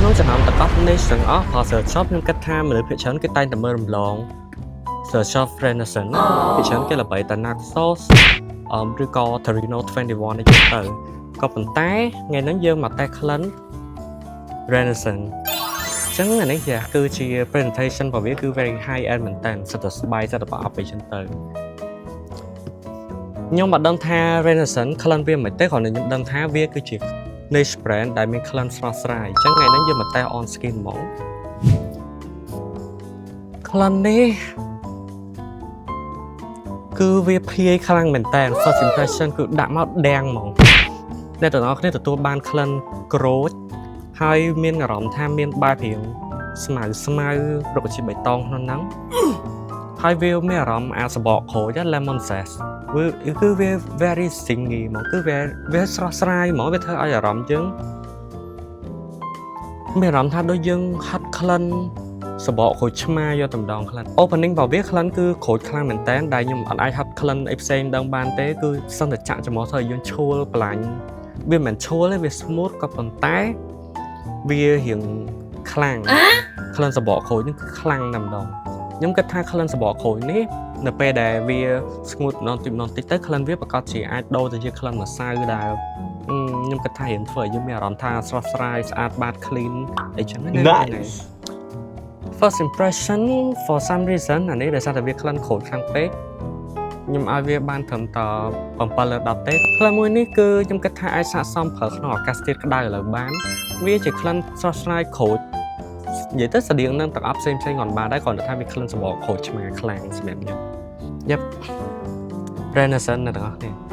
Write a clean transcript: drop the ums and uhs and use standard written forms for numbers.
ក្នុងចំណោមទាំងអស់នេះទាំងអស់ផល Search Shop ខ្ញុំគិតថាមនុស្សភាគច្រើនគេតែងតែមើលរំលង Search Shop Renaissance ភាគច្រើនគេល្បីតែ Naxos ឬក៏ Torino 21នេះទៅក៏ប៉ុន្តែថ្ងៃហ្នឹងយើងមកតែ Clan Renaissance ចឹងអានេះគឺជា presentation របស់វាគឺ very high end មែនតើសិតតែស្បាយសិតតែប្រអប់អីចឹងទៅខ្ញុំមិនដឹងថា Renaissance Clan វាមិនទេគ្រាន់តែខ្ញុំដឹងថាវាគឺជា niche brand ដែលមាន Clan ស្រស់ស្រាយអញ្ចឹងថ្ងៃនេះយើងមកតែ on skin ហ្មង Clan នេះគឺវាភាយខ្លាំងមែនតើ first impression គឺដាក់មកដាំងហ្មងអ្នកទាំងអស់គ្នាទទួលបាន Clan ក្រូចហើយមានអារម្មណ៍ថាមានបែបរៀងស្មៅរុក្ខជាតិបៃតងក្នុងហ្នឹងហើយវាមានអារម្មណ៍អាសបកក្រូច lemon zest គឺវា very singy ហ្មងគឺវាស្រស់ស្រាយហ្មងវាធ្វើឲ្យអារម្មណ៍យើងមានអារម្មណ៍ថាដូចយើងហាត់ក្លិនសបកក្រូចឆ្មាយកតម្ដងក្លិន opening របស់វាក្លិនគឺក្រូចខ្លាំងមែនតើដែលខ្ញុំអត់អាចហាត់ក្លិនអីផ្សេងដឹងបានទេគឺសន្តិចាក់ចំហធ្វើឲ្យយើងឈួលបន្លាញ់វាមិនឈួលទេវា smooth ក៏ប៉ុន្តែវារៀងខ្លាំងក្លិនសបកក្រូចនេះគឺខ្លាំងតែម្ដងខ្ញុំគិតថាក្លិនសបកក្រូចនេះនៅពេលដែលវាស្ងួតម្ដងតិចទៅក្លិនវាប្រកាសជាអាចដូរទៅជាក្លិនម្សៅដែលខ្ញុំគិតថារៀងធ្វើឲ្យយើងមានអារម្មណ៍ថាស្រស់ស្រាយស្អាតបាត clean អីចឹងណា First impression for some reason អានេះដោយសារតែវាក្លិនក្រូចខ្លាំងពេកខ្ញុំឲ្យវាបានត្រឹមតែ7 លើ 10 ទេក្លិនមួយនេះគឺខ្ញុំគិតថាអាចស័ក្តិសមប្រើក្នុងអាកាសធាតុក្តៅឥឡូវបានវាជាក្លិនស្រស់ស្រាយក្រូចនិយាយទៅស្តៀងនឹងទាំងអស់ផ្សេងៗគាត់បានដែរគ្រាន់តែថាវាក្លិនសបកក្រូចឆ្មាខ្លាំងសម្រាប់ខ្ញុំ Yep Renaissance អ្នកទាំងអស់គ្នា